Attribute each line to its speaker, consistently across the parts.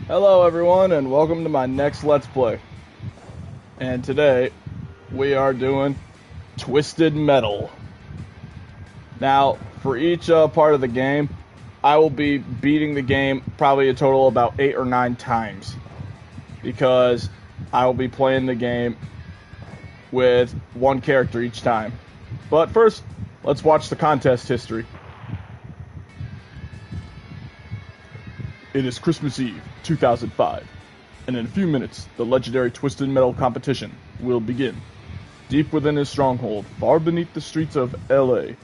Speaker 1: Hello everyone and welcome to my next Let's Play. And today we are doing Twisted Metal. Now for each part of the game I will be beating the game probably a total of about 8 or 9 times. Because I will be playing the game with one character each time. But first, let's watch the contest history. It is Christmas Eve, 2005, and in a few minutes, the legendary Twisted Metal competition will begin. Deep within his stronghold, far beneath the streets of L.A.,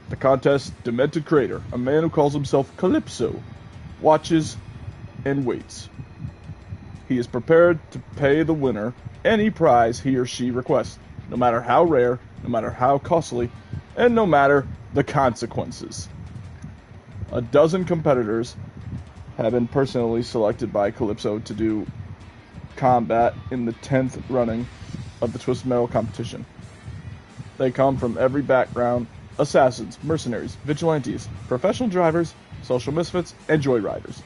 Speaker 1: the contest's demented creator, a man who calls himself Calypso, watches and waits. He is prepared to pay the winner any prize he or she requests, no matter how rare, no matter how costly, and no matter the consequences. A dozen competitors have been personally selected by Calypso to do combat in the 10th running of the Twisted Metal competition. They come from every background: assassins, mercenaries, vigilantes, professional drivers, social misfits, and joyriders.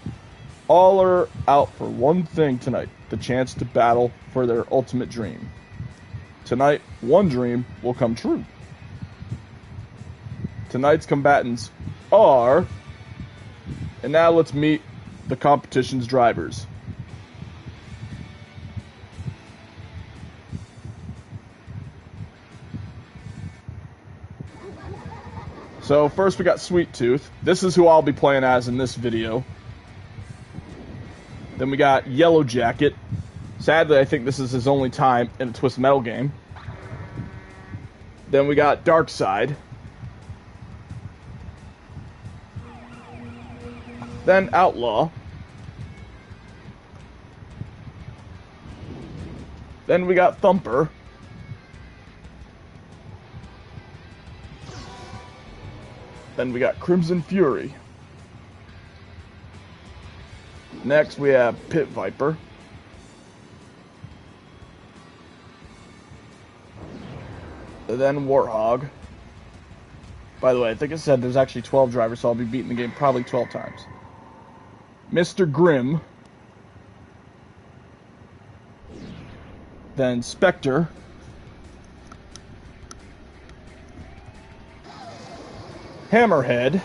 Speaker 1: All are out for one thing tonight: the chance to battle for their ultimate dream. Tonight, one dream will come true. Tonight's combatants are... And now let's meet the competition's drivers. So first we got Sweet Tooth. This is who I'll be playing as in this video. Then we got Yellow Jacket. Sadly, I think this is his only time in a Twisted Metal game. Then we got Darkside. Then Outlaw. Then we got Thumper. Then we got Crimson Fury. Next we have Pit Viper. Then Warthog. By the way, I think it said there's actually 12 drivers, so I'll be beating the game probably 12 times. Mr. Grimm. Then Spectre. Hammerhead.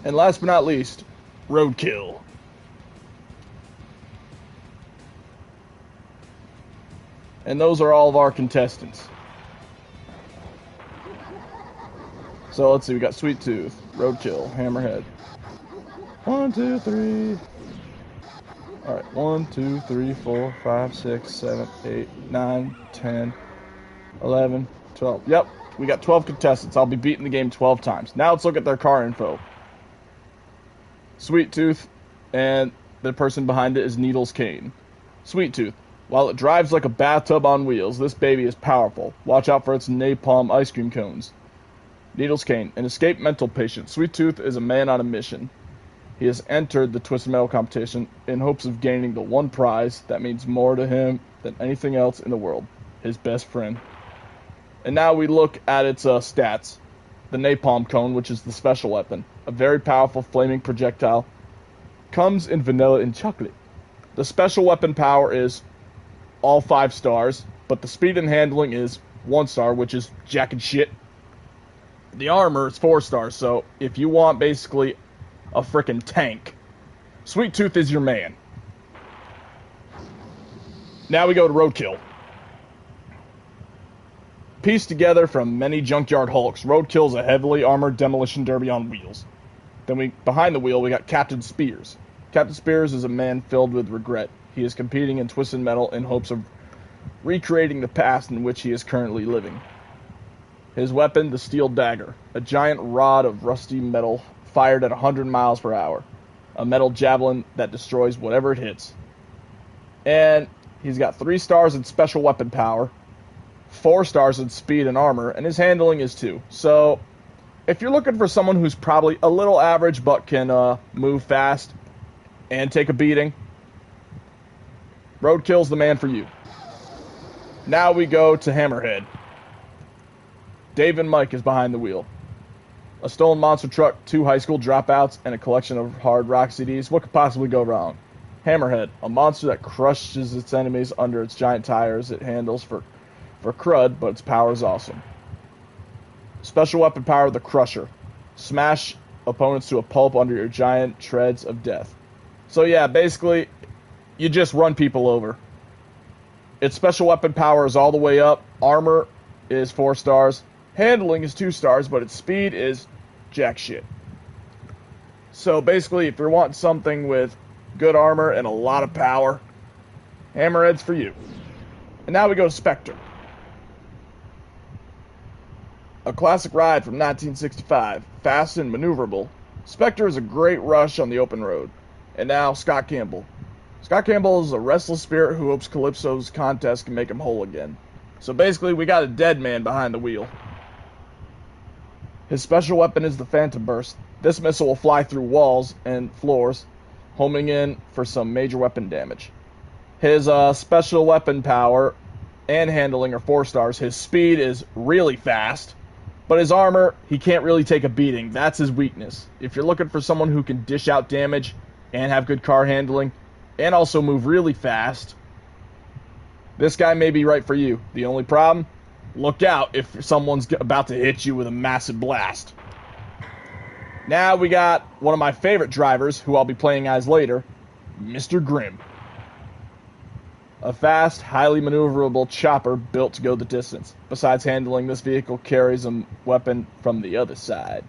Speaker 1: And last but not least, Roadkill. And those are all of our contestants. So let's see, we got Sweet Tooth, Roadkill, Hammerhead. 1, 2, 3. Alright, 1, 2, 3, 4, 5, 6, 7, 8, 9, 10, 11, 12. Yep, we got 12 contestants. I'll be beating the game 12 times. Now let's look at their car info. Sweet Tooth, and the person behind it is Needles Cane. Sweet Tooth. While it drives like a bathtub on wheels, this baby is powerful. Watch out for its napalm ice cream cones. Needles Cane, an escaped mental patient. Sweet Tooth is a man on a mission. He has entered the Twisted Metal competition in hopes of gaining the one prize that means more to him than anything else in the world: his best friend. And now we look at its stats. The napalm cone, which is the special weapon, a very powerful flaming projectile, comes in vanilla and chocolate. The special weapon power is all 5 stars, but the speed and handling is 1 star, which is jack and shit. The armor is 4 stars, so if you want basically a frickin' tank, Sweet Tooth is your man. Now we go to Roadkill. Pieced together from many junkyard hulks, Roadkill is a heavily armored demolition derby on wheels. Then behind the wheel, we got Captain Spears. Captain Spears is a man filled with regret. He is competing in Twisted Metal in hopes of recreating the past in which he is currently living. His weapon, the Steel Dagger, a giant rod of rusty metal fired at 100 miles per hour. A metal javelin that destroys whatever it hits. And he's got 3 stars in special weapon power, 4 stars in speed and armor, and his handling is 2. So, if you're looking for someone who's probably a little average but can move fast and take a beating, Roadkill's the man for you. Now we go to Hammerhead. Dave and Mike is behind the wheel. A stolen monster truck, 2 high school dropouts, and a collection of hard rock CDs. What could possibly go wrong? Hammerhead, a monster that crushes its enemies under its giant tires it handles for crud, but its power is awesome. Special weapon power, the Crusher. Smash opponents to a pulp under your giant treads of death. So yeah, basically, you just run people over. Its special weapon power is all the way up. Armor is 4 stars. Handling is 2 stars, but its speed is jack shit. So basically, if you're wanting something with good armor and a lot of power, Hammerhead's for you. And now we go to Spectre. A classic ride from 1965, fast and maneuverable. Spectre is a great rush on the open road. And now, Scott Campbell. Scott Campbell is a restless spirit who hopes Calypso's contest can make him whole again. So basically, we got a dead man behind the wheel. His special weapon is the Phantom Burst. This missile will fly through walls and floors, homing in for some major weapon damage. His special weapon power and handling are 4 stars. His speed is really fast, but his armor, he can't really take a beating. That's his weakness. If you're looking for someone who can dish out damage and have good car handling, and also move really fast, this guy may be right for you. The only problem? Look out if someone's about to hit you with a massive blast. Now we got one of my favorite drivers, who I'll be playing as later, Mr. Grimm. A fast, highly maneuverable chopper built to go the distance. Besides handling, this vehicle carries a weapon from the other side.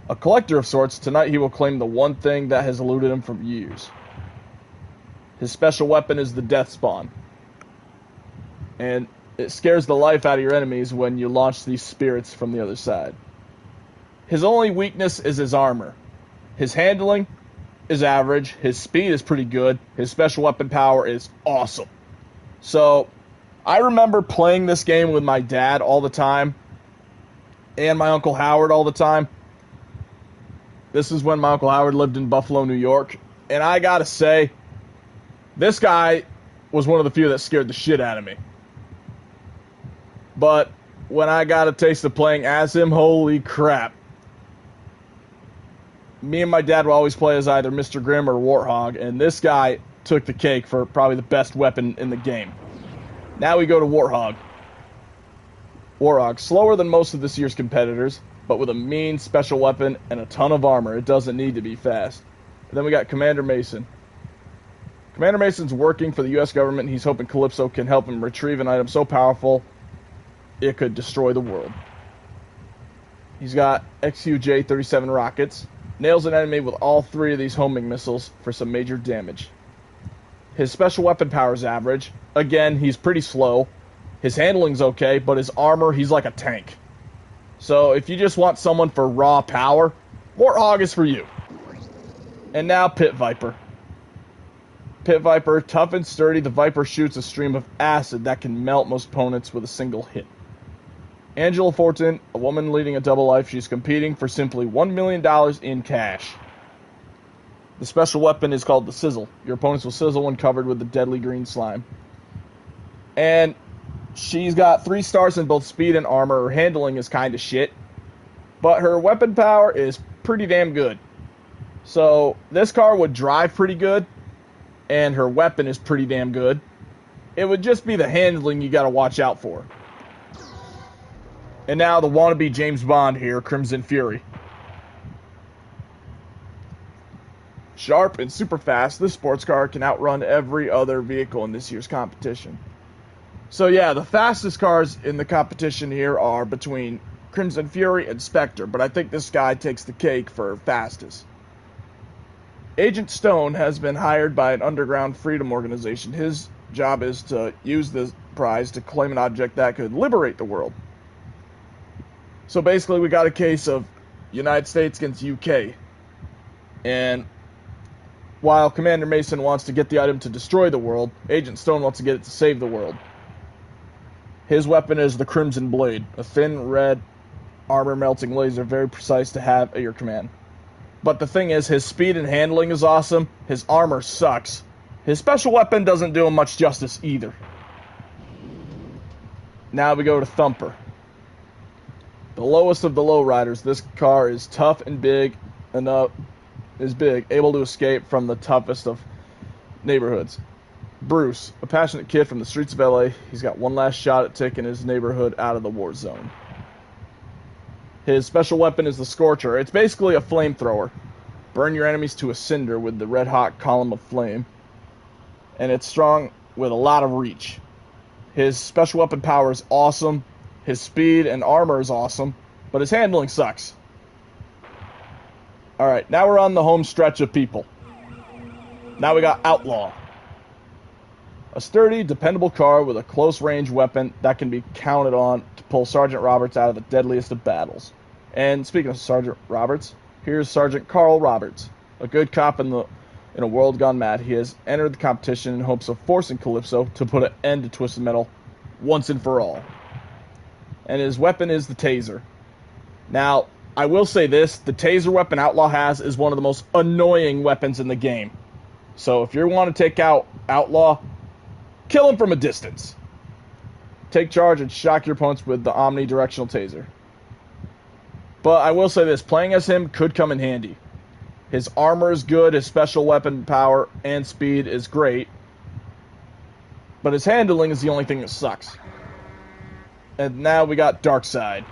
Speaker 1: A collector of sorts, tonight he will claim the one thing that has eluded him for years. His special weapon is the Death Spawn. And it scares the life out of your enemies when you launch these spirits from the other side. His only weakness is his armor. His handling is average. His speed is pretty good. His special weapon power is awesome. So, I remember playing this game with my dad all the time. And my Uncle Howard all the time. This is when my Uncle Howard lived in Buffalo, New York. And I gotta say, this guy was one of the few that scared the shit out of me. But when I got a taste of playing as him, holy crap. Me and my dad would always play as either Mr. Grimm or Warthog, and this guy took the cake for probably the best weapon in the game. Now we go to Warthog. Warthog, slower than most of this year's competitors, but with a mean special weapon and a ton of armor. It doesn't need to be fast. And then we got Commander Mason. Commander Mason's working for the U.S. government, and he's hoping Calypso can help him retrieve an item so powerful it could destroy the world. He's got XUJ-37 rockets. Nails an enemy with all 3 of these homing missiles for some major damage. His special weapon power is average. Again, he's pretty slow. His handling's okay, but his armor, he's like a tank. So if you just want someone for raw power, Warthog is for you. And now Pit Viper. Pit Viper, tough and sturdy, the Viper shoots a stream of acid that can melt most opponents with a single hit. Angela Fortin, a woman leading a double life, she's competing for simply $1 million in cash. The special weapon is called the Sizzle. Your opponents will sizzle when covered with the deadly green slime. And she's got 3 stars in both speed and armor. Her handling is kind of shit, but her weapon power is pretty damn good. So this car would drive pretty good, and her weapon is pretty damn good. It would just be the handling you gotta watch out for. And now the wannabe James Bond here, Crimson Fury. Sharp and super fast, this sports car can outrun every other vehicle in this year's competition. So yeah, the fastest cars in the competition here are between Crimson Fury and Spectre, but I think this guy takes the cake for fastest. Agent Stone has been hired by an underground freedom organization. His job is to use the prize to claim an object that could liberate the world. So basically we got a case of United States against UK. And while Commander Mason wants to get the item to destroy the world, Agent Stone wants to get it to save the world. His weapon is the Crimson Blade, a thin red armor-melting laser, very precise to have at your command. But the thing is, his speed and handling is awesome, his armor sucks. His special weapon doesn't do him much justice either. Now we go to Thumper. The lowest of the lowriders, this car is tough and big enough, able to escape from the toughest of neighborhoods. Bruce, a passionate kid from the streets of LA, he's got one last shot at taking his neighborhood out of the war zone. His special weapon is the Scorcher. It's basically a flamethrower. Burn your enemies to a cinder with the red-hot column of flame. And it's strong with a lot of reach. His special weapon power is awesome. His speed and armor is awesome. But his handling sucks. Alright, now we're on the home stretch of people. Now we got Outlaw. A sturdy, dependable car with a close-range weapon that can be counted on to pull Sergeant Roberts out of the deadliest of battles. And speaking of Sergeant Roberts, here's Sergeant Carl Roberts. A good cop in a world gone mad. He has entered the competition in hopes of forcing Calypso to put an end to Twisted Metal once and for all. And his weapon is the taser. Now, I will say this, the taser weapon Outlaw has is one of the most annoying weapons in the game. So if you want to take out Outlaw, kill him from a distance. Take charge and shock your opponents with the omnidirectional taser. But I will say this, playing as him could come in handy. His armor is good, his special weapon power and speed is great. But his handling is the only thing that sucks. And now we got Darkseid.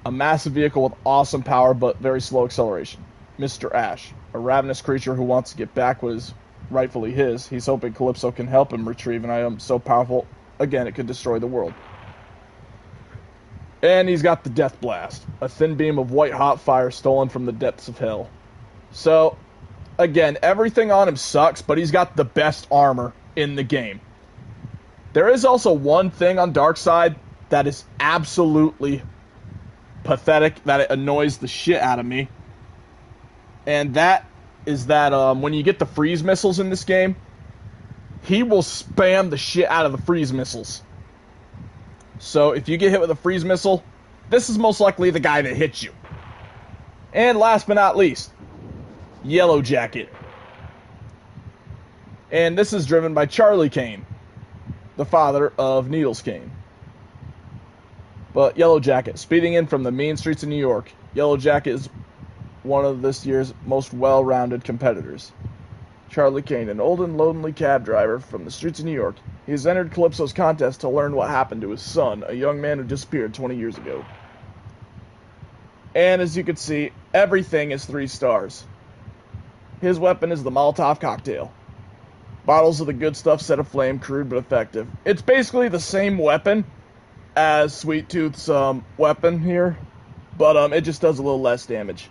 Speaker 1: A massive vehicle with awesome power but very slow acceleration. Mr. Ash, a ravenous creature who wants to get back what is rightfully his. He's hoping Calypso can help him retrieve an item so powerful, again, it could destroy the world. And he's got the Death Blast, a thin beam of white-hot fire stolen from the depths of hell. So, again, everything on him sucks, but he's got the best armor in the game. There is also one thing on Darkseid that is absolutely pathetic, that it annoys the shit out of me. And that is that when you get the freeze missiles in this game, he will spam the shit out of the freeze missiles. So if you get hit with a freeze missile, this is most likely the guy that hits you. And last but not least, Yellow Jacket. And this is driven by Charlie Kane, the father of Needles Kane. But Yellow Jacket, speeding in from the mean streets of New York, Yellow Jacket is one of this year's most well-rounded competitors. Charlie Kane, an old and lonely cab driver from the streets of New York. He has entered Calypso's contest to learn what happened to his son, a young man who disappeared 20 years ago. And as you can see, everything is 3 stars. His weapon is the Molotov cocktail. Bottles of the good stuff set aflame, crude but effective. It's basically the same weapon as Sweet Tooth's weapon here, but it just does a little less damage.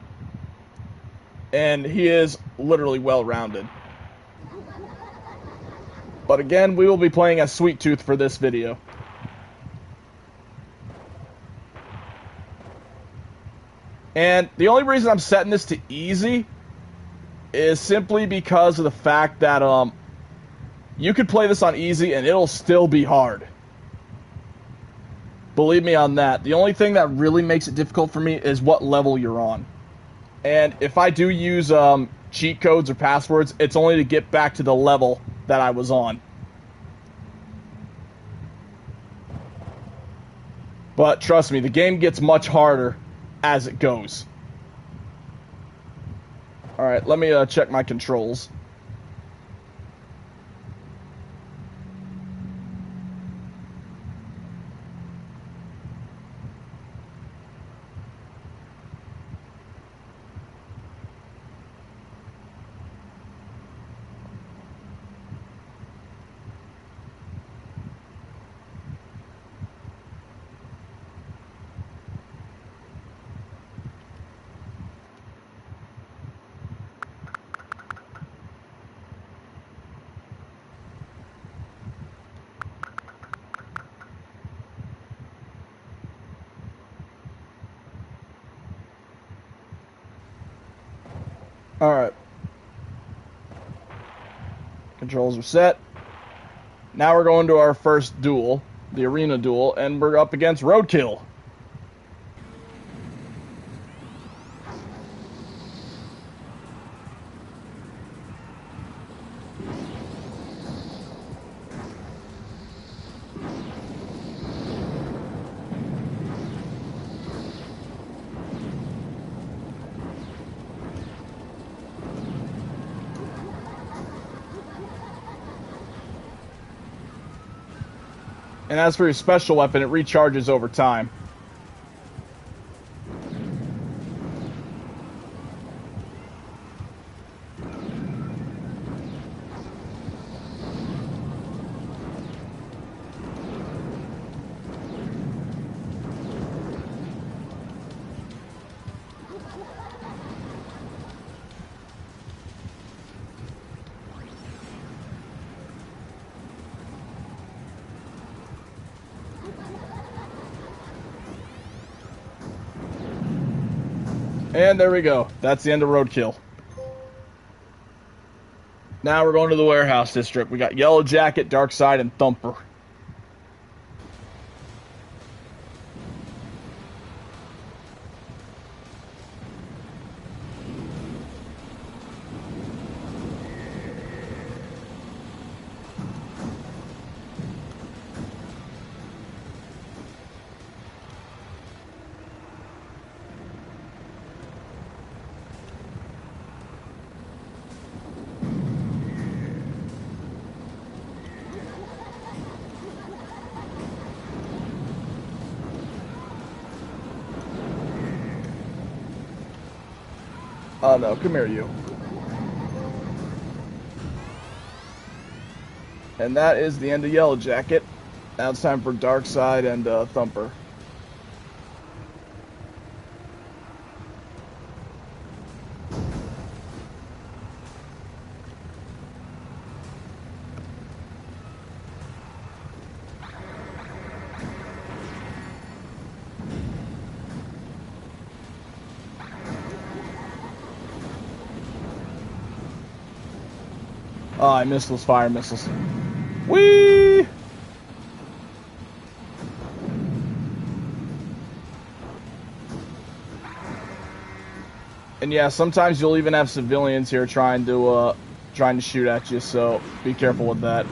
Speaker 1: And he is literally well-rounded. But again, we will be playing as Sweet Tooth for this video. And the only reason I'm setting this to easy is simply because of the fact that you could play this on easy and it'll still be hard. Believe me on that. The only thing that really makes it difficult for me is what level you're on. And if I do use cheat codes or passwords, it's only to get back to the level that I was on. But trust me, the game gets much harder as it goes. Alright, let me check my controls. Alright. Controls are set. Now we're going to our first duel, the arena duel, and we're up against Roadkill. And as for your special weapon, it recharges over time. And there we go. That's the end of Roadkill. Now we're going to the warehouse district. We got Yellow Jacket, Darkside, and Thumper. Oh no, come here, you. And that is the end of Yellow Jacket. Now it's time for Darkside and Thumper. Oh, I missed those fire missiles. Whee! And yeah, sometimes you'll even have civilians here trying to shoot at you, so be careful with that.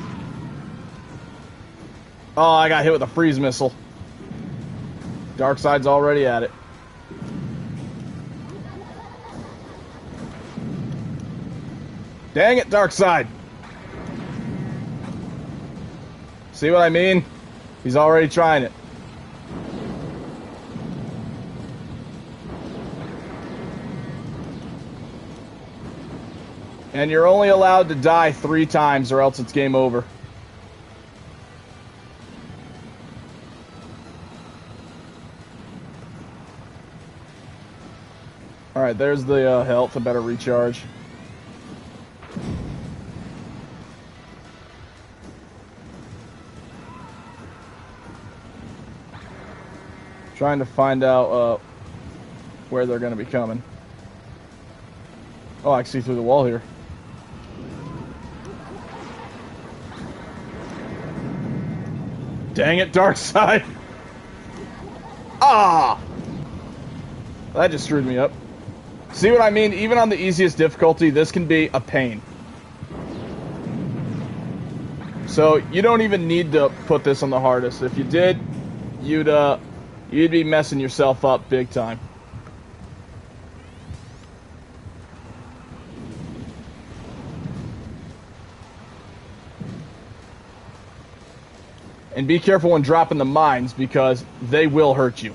Speaker 1: Oh, I got hit with a freeze missile. Darkside's already at it. Dang it, Darkside! See what I mean? He's already trying it. And you're only allowed to die 3 times or else it's game over. Alright, there's the health. I better recharge. Trying to find out where they're going to be coming. Oh, I can see through the wall here. Dang it, Darkside! Ah! That just screwed me up. See what I mean? Even on the easiest difficulty, this can be a pain. So, you don't even need to put this on the hardest. If you did, you'd be messing yourself up big time. And be careful when dropping the mines because they will hurt you.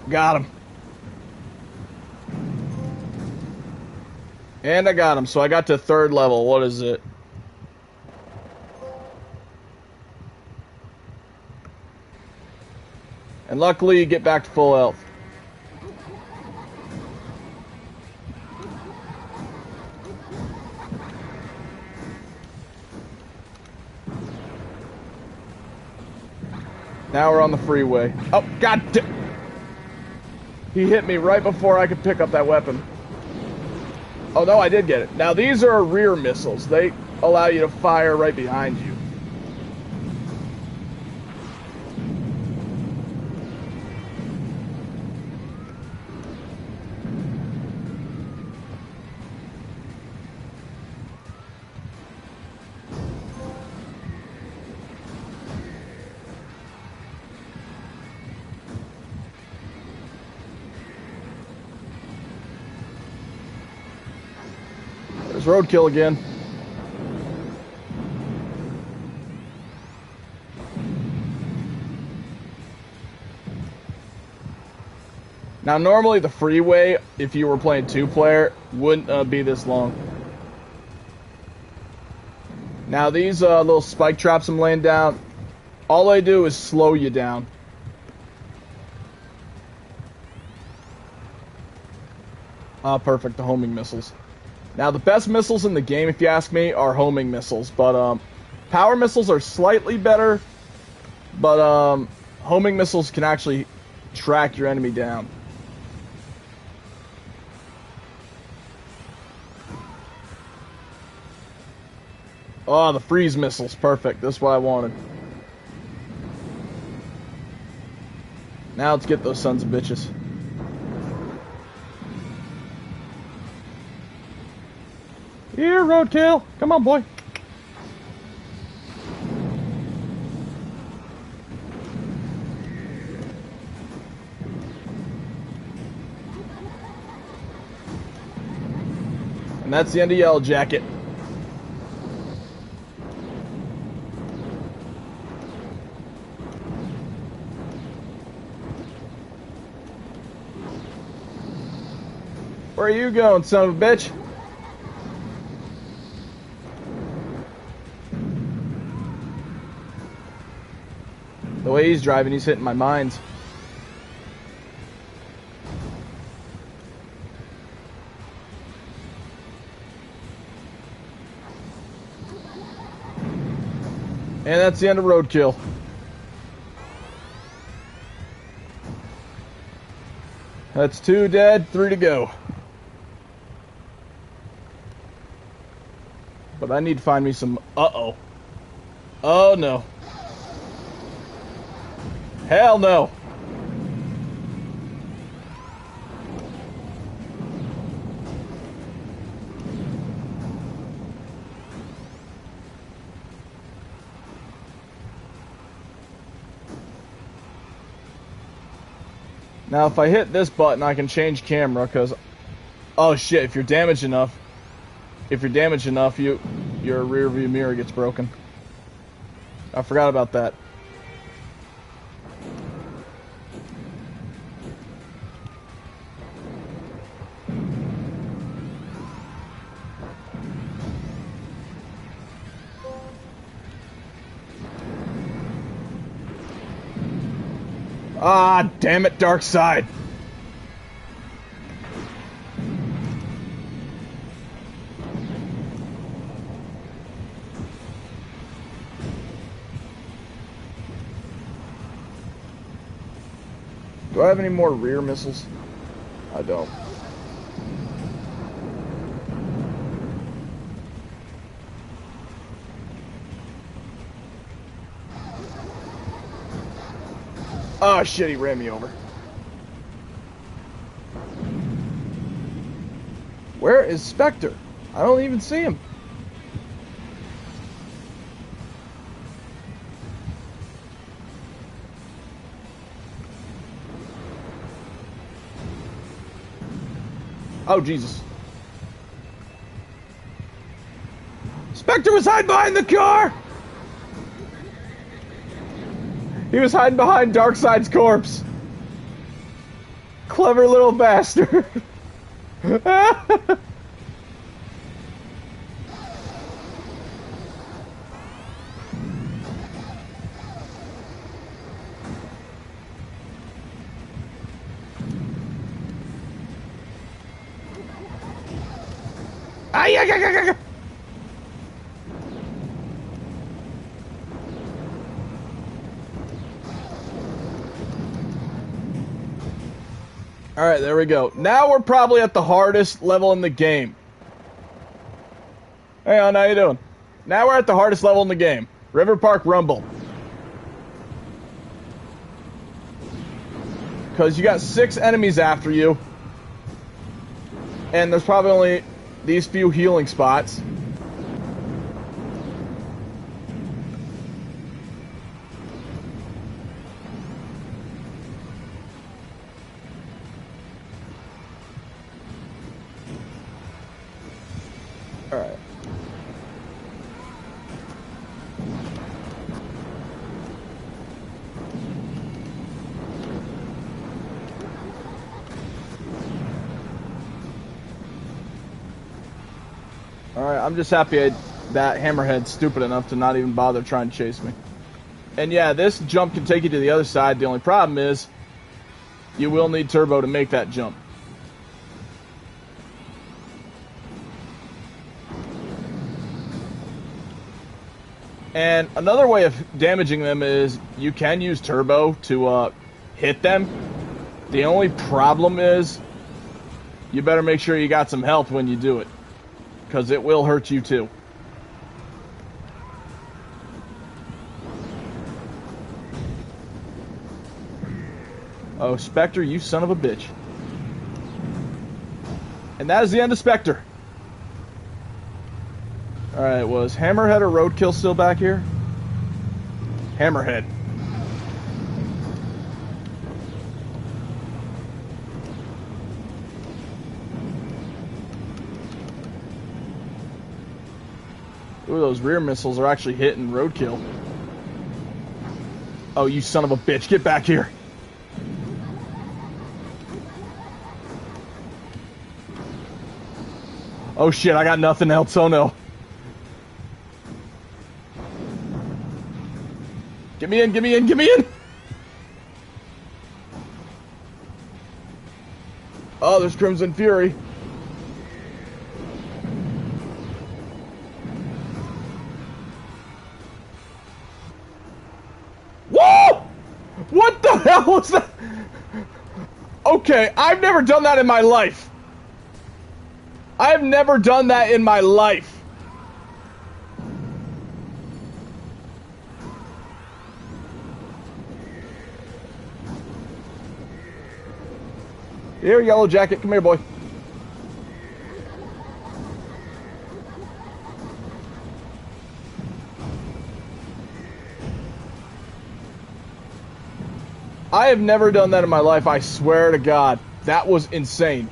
Speaker 1: Got him. And I got him, so I got to 3rd level. What is it? And luckily, you get back to full health. Now we're on the freeway. Oh, God damn. He hit me right before I could pick up that weapon. Oh, no, I did get it. Now, these are rear missiles. They allow you to fire right behind you. There's roadkill again. Now, normally the freeway, if you were playing 2-player, wouldn't be this long. Now, these little spike traps I'm laying down, all they do is slow you down. Perfect, the homing missiles. Now, the best missiles in the game, if you ask me, are homing missiles. But power missiles are slightly better, but homing missiles can actually track your enemy down. Oh, the freeze missiles. Perfect. That's what I wanted. Now let's get those sons of bitches. Here, roadkill. Come on, boy. And that's the end of Yellow Jacket. Where are you going, son of a bitch? The way he's driving, he's hitting my mines. And that's the end of roadkill. That's 2 dead, 3 to go. But I need to find me some... Uh-oh. Oh, no. Hell no. Now, if I hit this button, I can change camera, because... Oh, shit, if you're damaged enough... your rear view mirror gets broken. I forgot about that. Ah, damn it, Dark Side. Do I have any more rear missiles? I don't. Oh shit, he ran me over. Where is Spectre? I don't even see him. Oh, Jesus. Spectre was hiding behind the car! He was hiding behind Darkseid's corpse. Clever little bastard. Ay, ay, ay, ay, ay. Alright, there we go. Now we're probably at the hardest level in the game. Hey, hon, how you doing? Now we're at the hardest level in the game. River Park Rumble. Because you got 6 enemies after you. And there's probably only these few healing spots. I'm just happy that Hammerhead's stupid enough to not even bother trying to chase me. And yeah, this jump can take you to the other side. The only problem is you will need turbo to make that jump. And another way of damaging them is you can use turbo to hit them. The only problem is you better make sure you got some health when you do it, because it will hurt you too. Oh, Spectre, you son of a bitch. And that is the end of Spectre. Alright, was Hammerhead or Roadkill still back here? Hammerhead. Ooh, those rear missiles are actually hitting Roadkill. Oh, you son of a bitch, get back here. Oh shit, I got nothing else, oh no. Get me in, get me in, get me in! Oh, there's Crimson Fury. Whoa! What the hell was that? Okay, I've never done that in my life. I have never done that in my life. Here, Yellow Jacket. Come here, boy. I have never done that in my life. I swear to God. That was insane.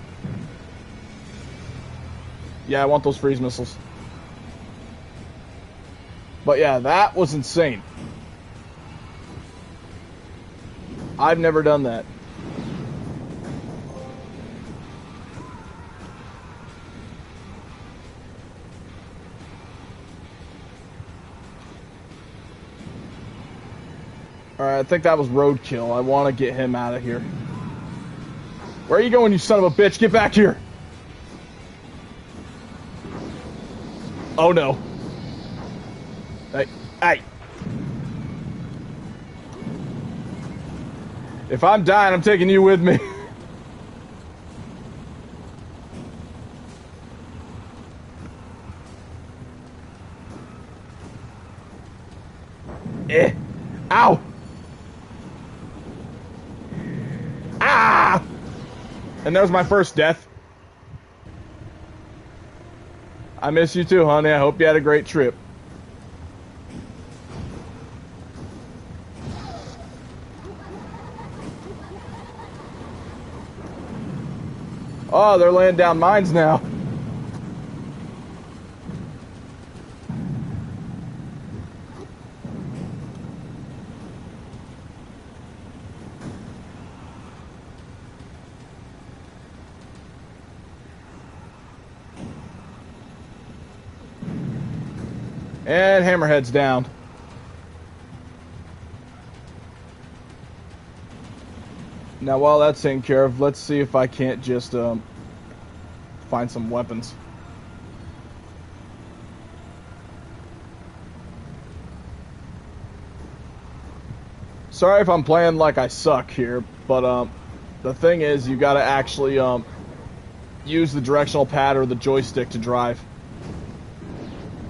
Speaker 1: Yeah, I want those freeze missiles. But yeah, that was insane. I've never done that. Alright, I think that was Roadkill. I want to get him out of here. Where are you going, you son of a bitch? Get back here! Oh no. Hey, hey! If I'm dying, I'm taking you with me. Ow! Ah! And that was my first death. I miss you too, honey. I hope you had a great trip. Oh, they're laying down mines now. And Hammerhead's down. Now, while that's taken care of, let's see if I can't just find some weapons. Sorry if I'm playing like I suck here, but the thing is, you gotta actually use the directional pad or the joystick to drive.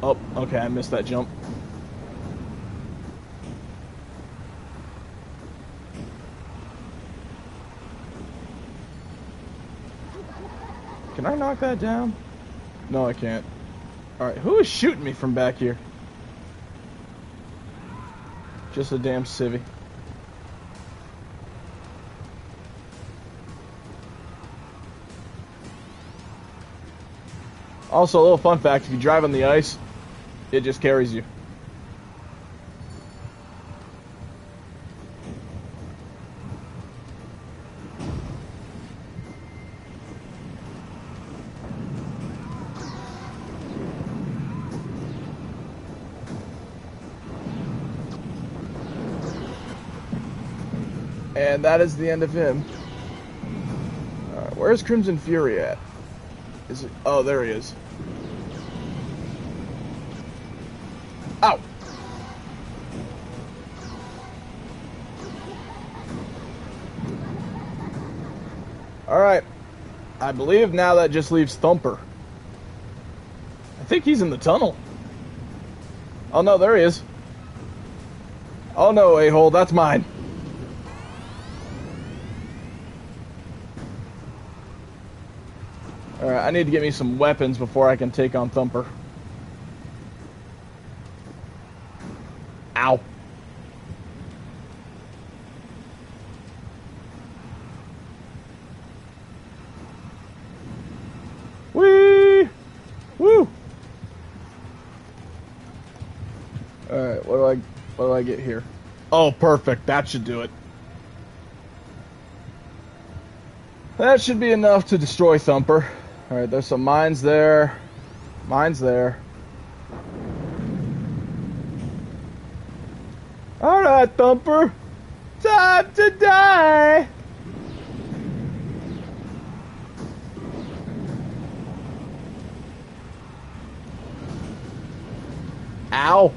Speaker 1: Oh, okay, I missed that jump. Can I knock that down? No, I can't. Alright, who is shooting me from back here? Just a damn civvy. Also, a little fun fact, if you drive on the ice, it just carries you. And that is the end of him. Alright, where's Crimson Fury at? Is it? Oh, there he is. Ow! Alright. I believe now that just leaves Thumper. I think he's in the tunnel. Oh no, there he is. Oh no, a-hole, that's mine. Alright, I need to get me some weapons before I can take on Thumper. Ow. Whee! Woo! Alright, what do I get here? Oh, perfect. That should do it. That should be enough to destroy Thumper. Alright, there's some mines there. Mines there. Alright, Thumper. Time to die! Ow.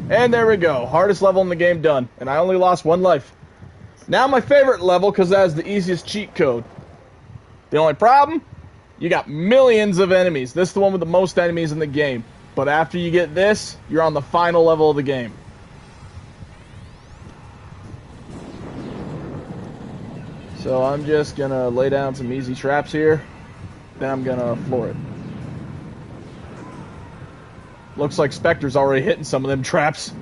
Speaker 1: And there we go. Hardest level in the game done. And I only lost 1 life. Now my favorite level, because that is the easiest cheat code. The only problem? You got millions of enemies. This is the one with the most enemies in the game. But after you get this, you're on the final level of the game. So I'm just going to lay down some easy traps here. Then I'm going to floor it. Looks like Spectre's already hitting some of them traps.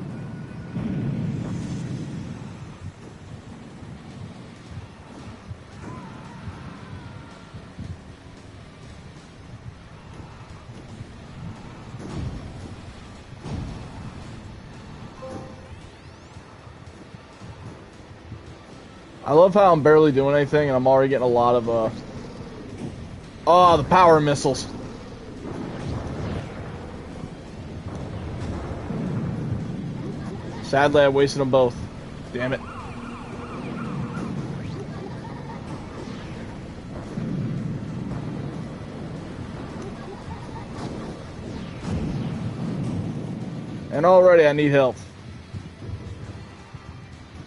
Speaker 1: I love how I'm barely doing anything and I'm already getting a lot of, oh, the power missiles. Sadly, I wasted them both. Damn it. And already I need health.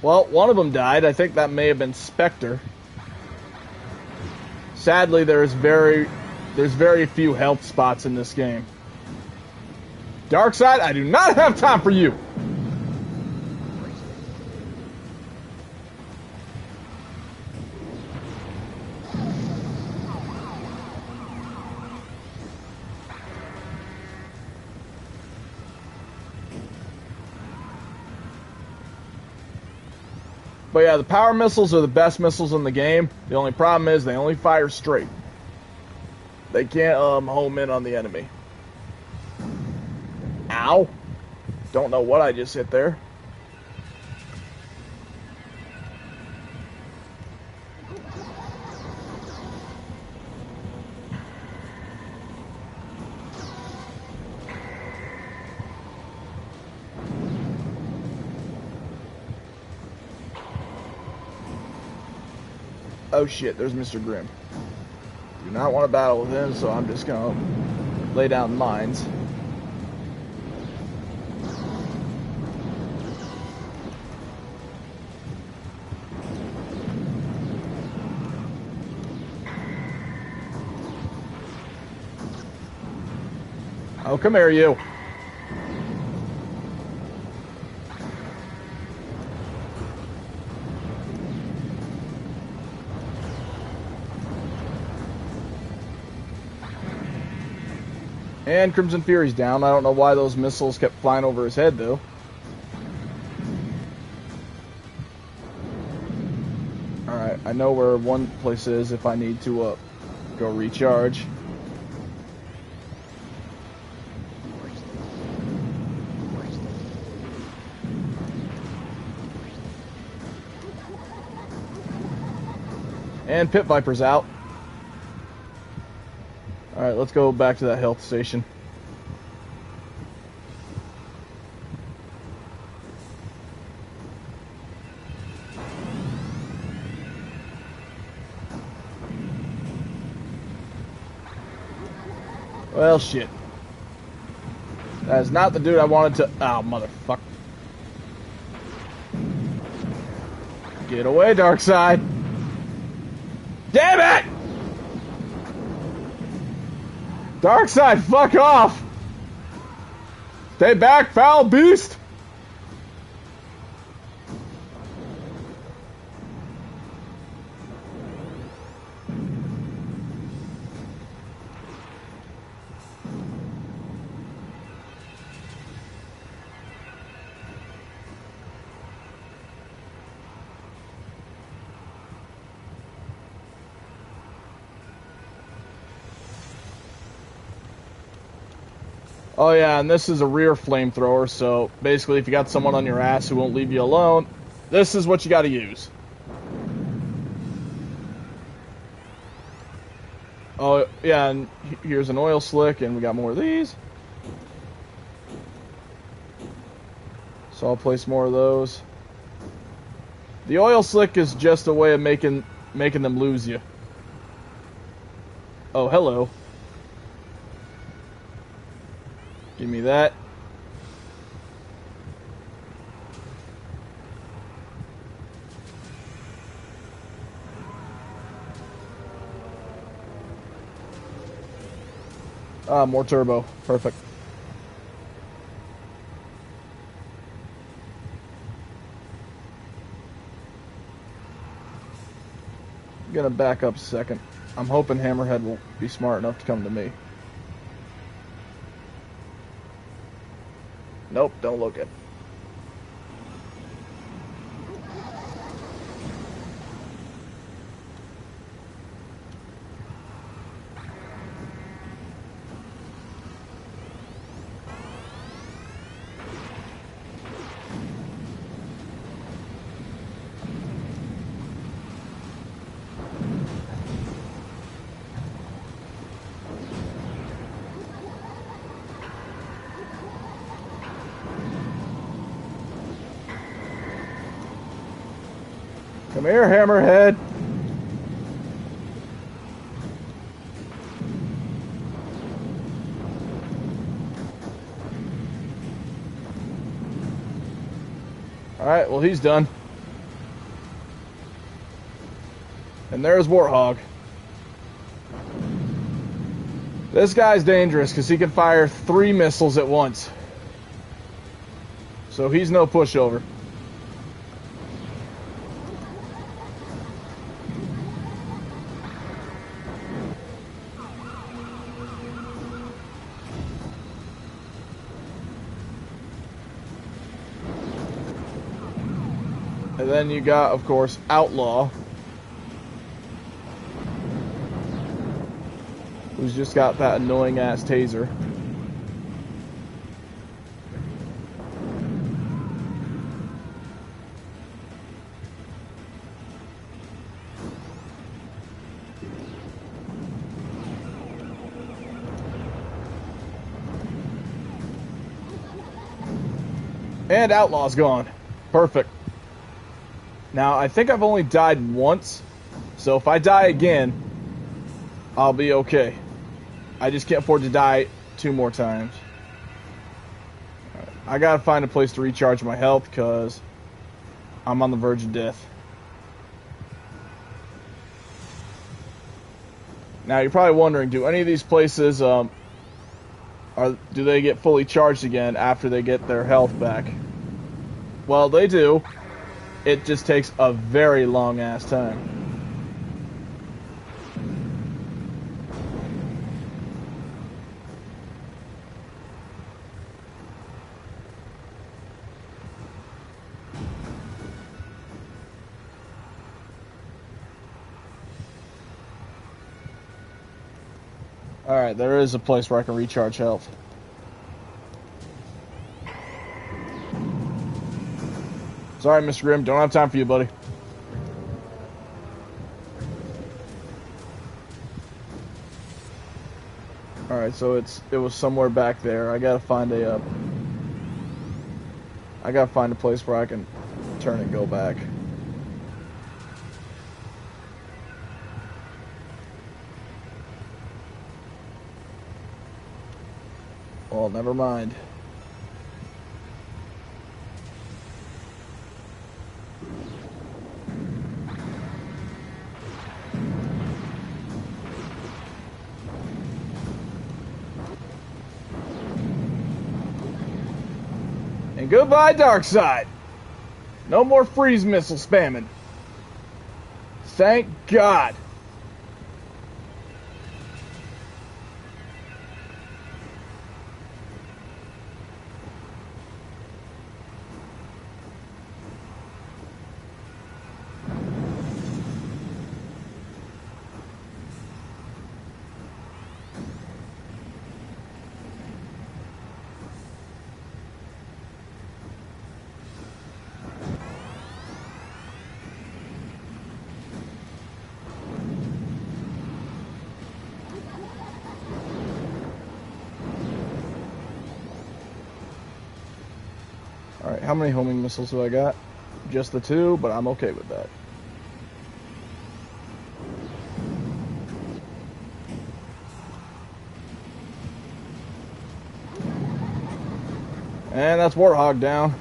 Speaker 1: Well, one of them died. I think that may have been Spectre. Sadly, there's very few health spots in this game. Darkseid, I do not have time for you! But yeah, the power missiles are the best missiles in the game. The only problem is they only fire straight. They can't home in on the enemy. Ow. Don't know what I just hit there. Oh shit, there's Mr. Grimm. Do not want to battle with him, so I'm just gonna lay down mines. Oh, come here, you. And Crimson Fury's down. I don't know why those missiles kept flying over his head, though. Alright, I know where one place is if I need to go recharge. And Pit Viper's out. Alright, let's go back to that health station. Well, shit. That is not the dude I wanted to... Oh, motherfucker. Get away, Darkseid. Damn it! Darkseid, fuck off! Stay back, foul beast! Oh yeah, and this is a rear flamethrower, so basically if you got someone on your ass who won't leave you alone, this is what you gotta use. Oh yeah, and here's an oil slick, and we got more of these. So I'll place more of those. The oil slick is just a way of making them lose you. Oh, hello. Give me that. Ah, more turbo. Perfect. I'm gonna back up a second. I'm hoping Hammerhead will be smart enough to come to me. Nope, don't look it. Come here, Hammerhead. Alright, well he's done. And there's Warthog. This guy's dangerous because he can fire 3 missiles at once. So he's no pushover. And then you got, of course, Outlaw, who's just got that annoying ass taser. And Outlaw's gone. Perfect. Now, I think I've only died once, so if I die again, I'll be okay. I just can't afford to die 2 more times. Right. I gotta find a place to recharge my health, because I'm on the verge of death. Now, you're probably wondering, do any of these places, do they get fully charged again after they get their health back? Well, they do. It just takes a very long ass time. Alright, there is a place where I can recharge health. Sorry, Mr. Grimm, don't have time for you, buddy. Alright, so it was somewhere back there. I gotta find a place where I can turn and go back. Well, never mind. And goodbye, Darkseid. No more freeze missile spamming. Thank God. Alright, how many homing missiles do I got? Just the 2, but I'm okay with that. And that's Warthog down.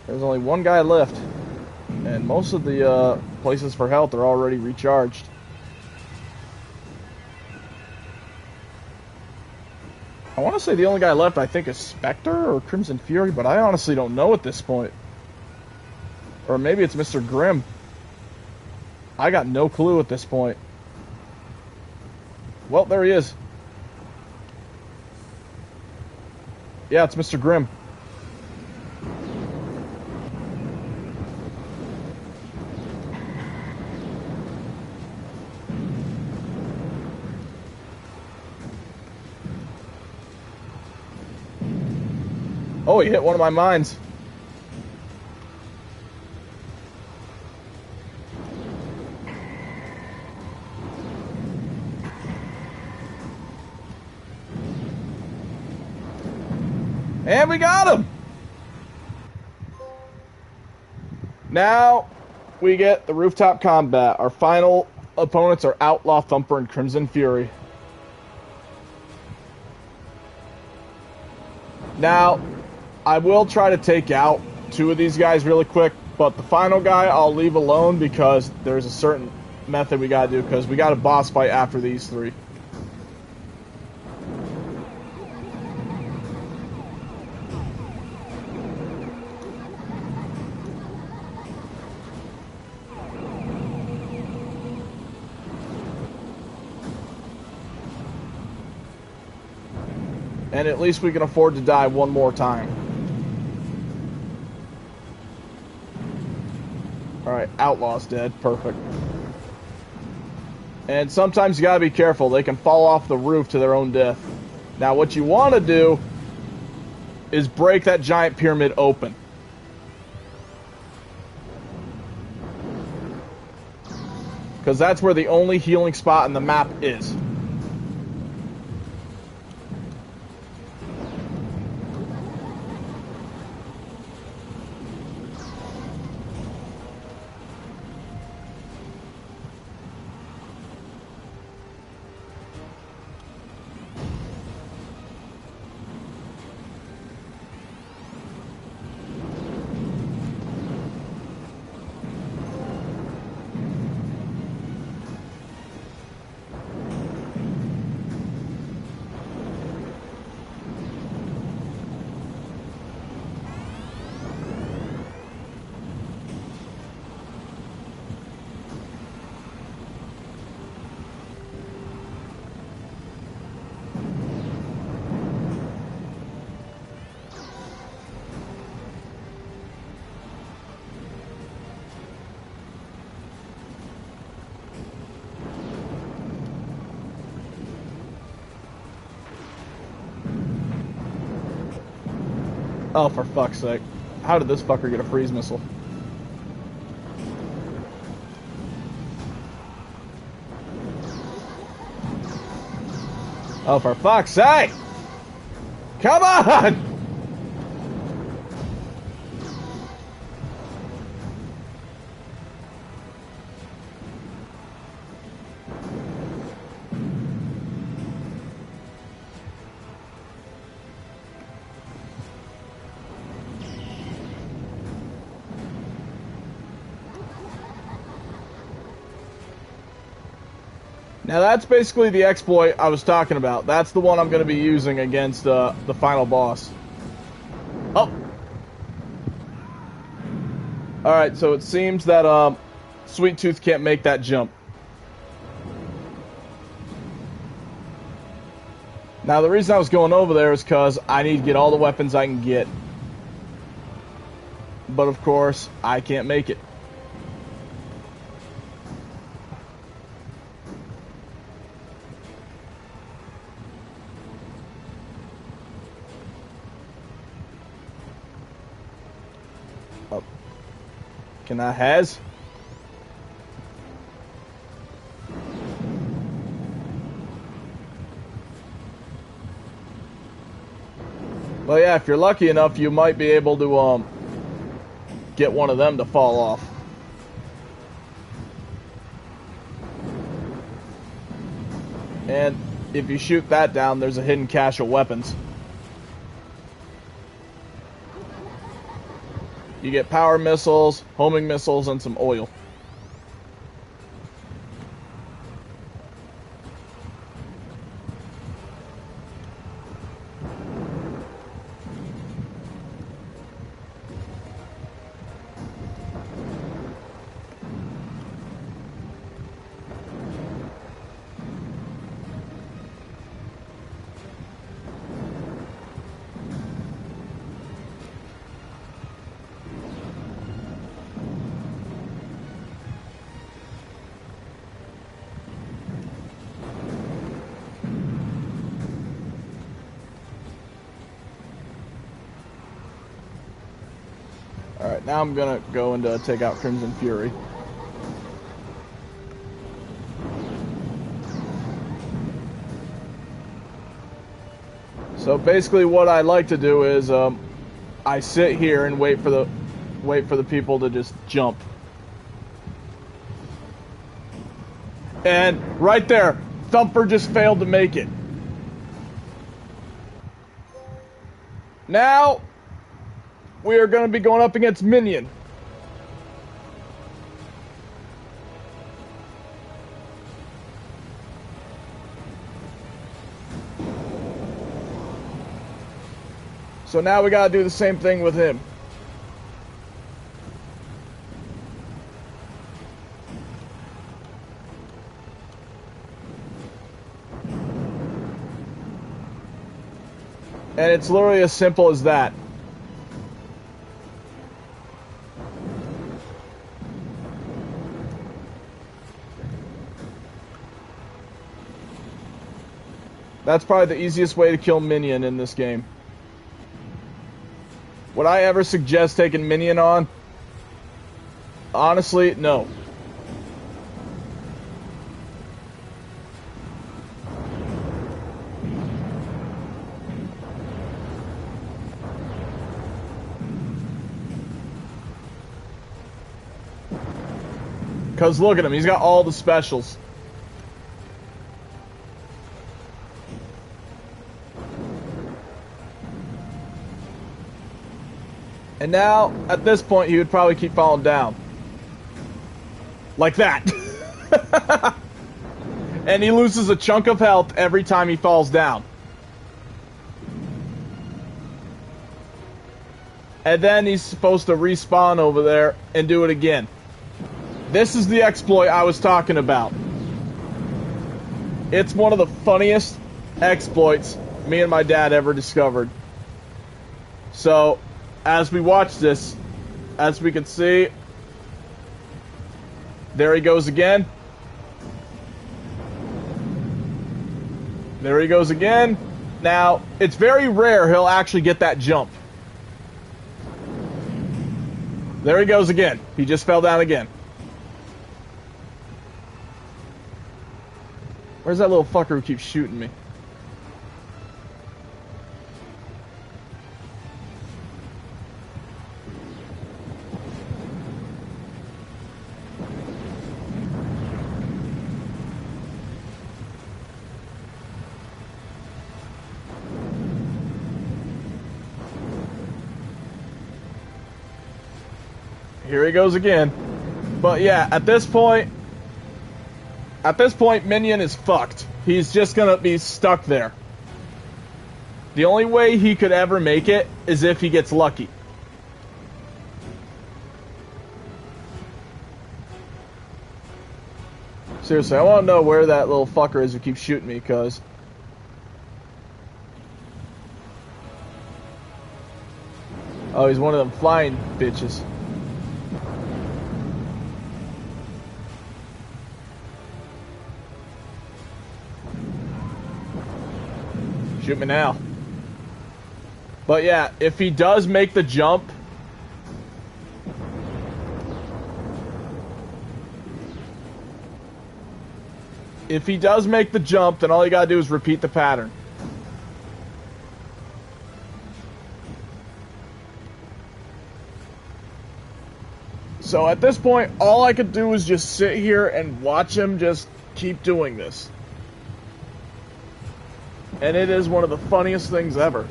Speaker 1: There's only one guy left. And most of the places for health are already recharged. I want to say the only guy left, I think, is Spectre or Crimson Fury, but I honestly don't know at this point. Or maybe it's Mr. Grimm. I got no clue at this point. Well, there he is. Yeah, it's Mr. Grimm. Oh, he hit one of my mines. And we got him! Now we get the rooftop combat. Our final opponents are Outlaw Thumper and Crimson Fury. Now, I will try to take out 2 of these guys really quick, but the final guy I'll leave alone because there's a certain method we gotta do, because we got a boss fight after these 3. And at least we can afford to die one more time. Alright, Outlaw's dead. Perfect. And sometimes you gotta be careful. They can fall off the roof to their own death. Now what you want to do is break that giant pyramid open. Because that's where the only healing spot in the map is. Oh, for fuck's sake. How did this fucker get a freeze missile? Oh, for fuck's sake! Come on! Now that's basically the exploit I was talking about. That's the one I'm going to be using against the final boss. Oh! Alright, so it seems that Sweet Tooth can't make that jump. Now the reason I was going over there is because I need to get all the weapons I can get. But of course, I can't make it. Oh. Can I has? Well, yeah, if you're lucky enough, you might be able to, get one of them to fall off. And if you shoot that down, there's a hidden cache of weapons. You get power missiles, homing missiles, and some oil. Alright, now I'm gonna go and take out Crimson Fury. So basically what I like to do is I sit here and wait for the people to just jump. And right there, Thumper just failed to make it. Now we are going to be going up against Minion. So now we got to do the same thing with him. And it's literally as simple as that. That's probably the easiest way to kill Minion in this game. Would I ever suggest taking Minion on? Honestly, no. Because look at him, he's got all the specials. And now, at this point, he would probably keep falling down. Like that. And he loses a chunk of health every time he falls down. And then he's supposed to respawn over there and do it again. This is the exploit I was talking about. It's one of the funniest exploits me and my dad ever discovered. So, as we watch this, as we can see, there he goes again. There he goes again. Now, it's very rare he'll actually get that jump. There he goes again. He just fell down again. Where's that little fucker who keeps shooting me? Here he goes again. But yeah, at this point, At this point, Minion is fucked. He's just gonna be stuck there. The only way he could ever make it is if he gets lucky. Seriously, I want to know where that little fucker is who keeps shooting me, cuz... Oh, he's one of them flying bitches. Shoot me now. But yeah, if he does make the jump... If he does make the jump, then all you gotta do is repeat the pattern. So at this point, all I could do is just sit here and watch him just keep doing this. And it is one of the funniest things ever.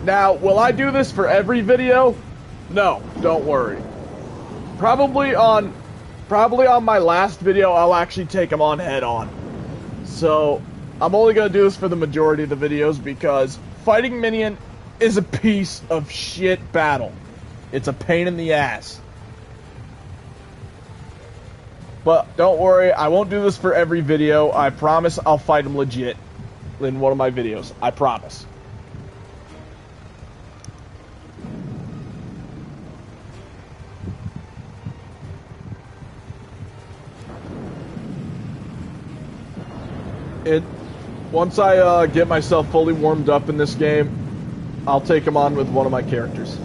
Speaker 1: Now, will I do this for every video? No, don't worry. Probably on my last video, I'll actually take him on head on. So, I'm only going to do this for the majority of the videos because fighting Minion is a piece of shit battle. It's a pain in the ass. But don't worry, I won't do this for every video. I promise I'll fight him legit in one of my videos. I promise. Once I get myself fully warmed up in this game, I'll take him on with one of my characters.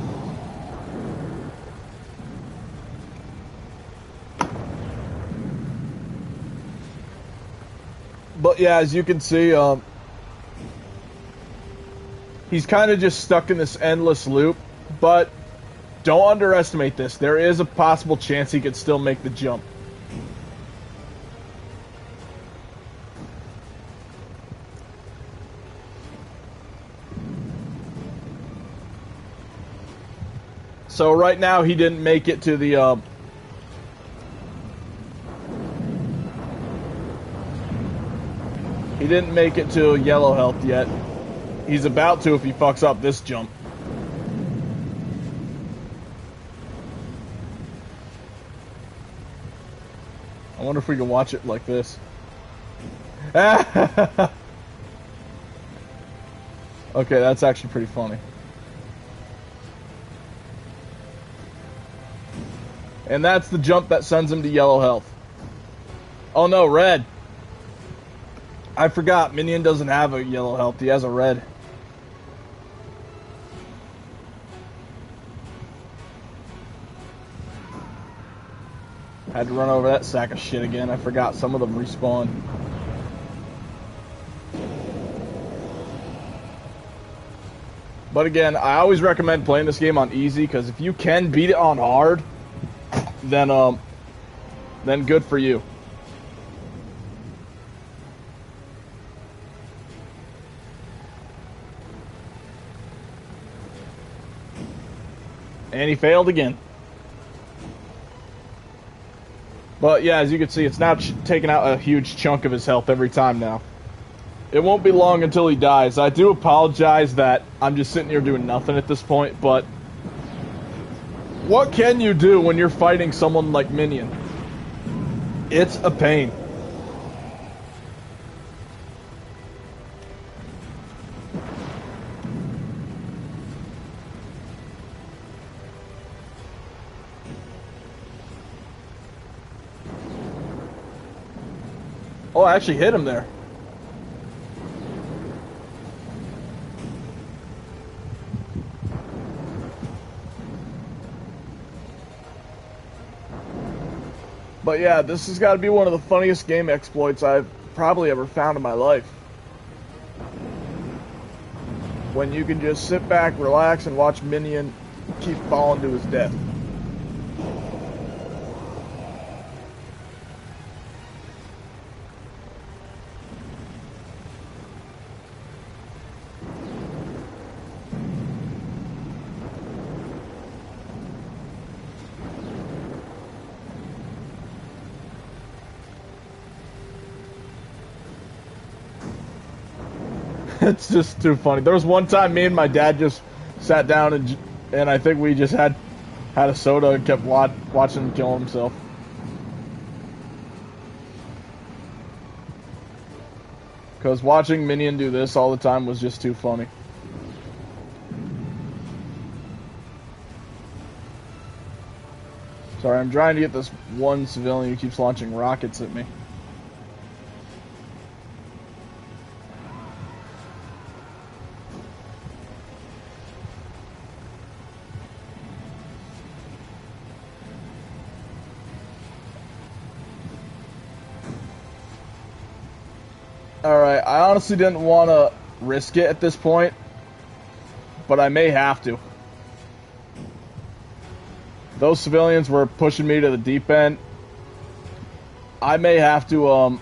Speaker 1: But yeah, as you can see, he's kind of just stuck in this endless loop. But don't underestimate this. There is a possible chance he could still make the jump. So right now he didn't make it to the he didn't make it to yellow health yet. He's about to if he fucks up this jump. I wonder if we can watch it like this. Okay, that's actually pretty funny. And that's the jump that sends him to yellow health. Oh no, red. I forgot, Minion doesn't have a yellow health, he has a red. Had to run over that sack of shit again, I forgot some of them respawn. But again, I always recommend playing this game on easy, because if you can beat it on hard, then good for you. And he failed again. But yeah, as you can see, it's now taking out a huge chunk of his health every time now. It won't be long until he dies. I do apologize that I'm just sitting here doing nothing at this point, but what can you do when you're fighting someone like Minion? It's a pain. Oh, I actually hit him there. But yeah, this has got to be one of the funniest game exploits I've probably ever found in my life. When you can just sit back, relax, and watch Minion keep falling to his death. It's just too funny. There was one time me and my dad just sat down and I think we just had a soda and kept watching him kill himself. Because watching Minion do this all the time was just too funny. Sorry, I'm trying to get this one civilian who keeps launching rockets at me. Alright, I honestly didn't want to risk it at this point, but I may have to. Those civilians were pushing me to the deep end. I may have to,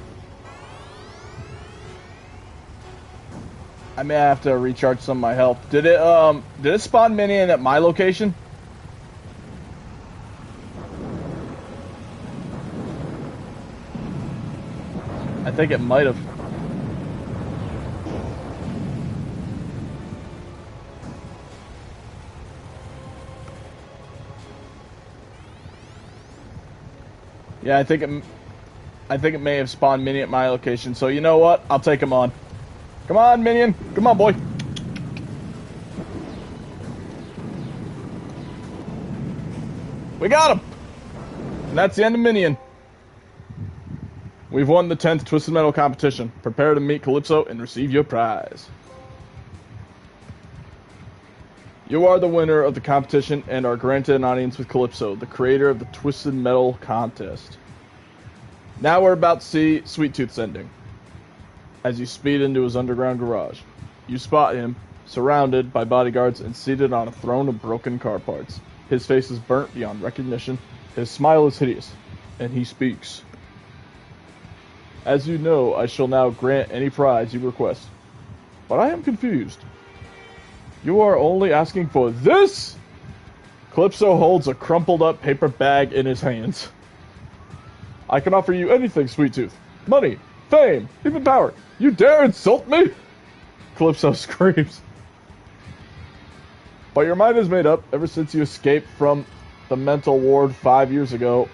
Speaker 1: recharge some of my health. Did it spawn Minion at my location? I think it might have. Yeah, I think it may have spawned Minion at my location. So you know what? I'll take him on. Come on, Minion. Come on, boy. We got him. And that's the end of Minion. We've won the 10th Twisted Metal competition. Prepare to meet Calypso and receive your prize. You are the winner of the competition and are granted an audience with Calypso, the creator of the Twisted Metal contest. Now we're about to see Sweet Tooth's ending. As you speed into his underground garage, you spot him, surrounded by bodyguards and seated on a throne of broken car parts. His face is burnt beyond recognition, his smile is hideous, and he speaks. As you know, I shall now grant any prize you request. But I am confused. You are only asking for this? Calypso holds a crumpled up paper bag in his hands. I can offer you anything, Sweet Tooth. Money, fame, even power. You dare insult me? Calypso screams. But your mind is made up. Ever since you escaped from the mental ward 5 years ago,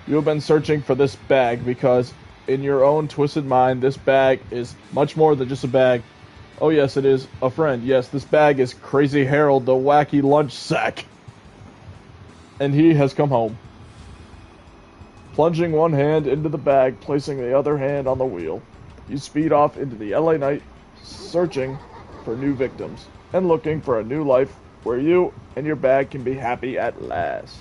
Speaker 1: you have been searching for this bag because in your own twisted mind, this bag is much more than just a bag. Oh yes, it is a friend. Yes, this bag is Crazy Harold, the wacky lunch sack. And he has come home. Plunging one hand into the bag, placing the other hand on the wheel, you speed off into the LA night, searching for new victims, and looking for a new life where you and your bag can be happy at last.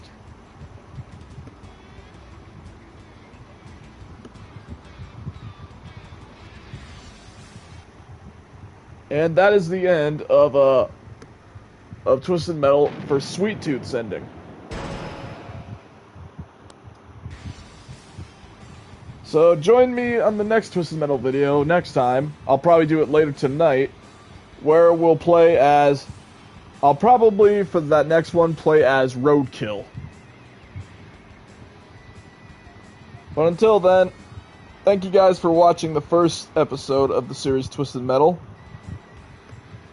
Speaker 1: And that is the end of Twisted Metal for Sweet Tooth's ending. So join me on the next Twisted Metal video next time. I'll probably do it later tonight, where we'll play as... I'll probably, for that next one, play as Roadkill. But until then, thank you guys for watching the first episode of the series Twisted Metal.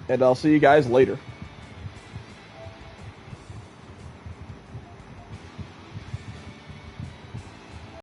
Speaker 1: And I'll see you guys later.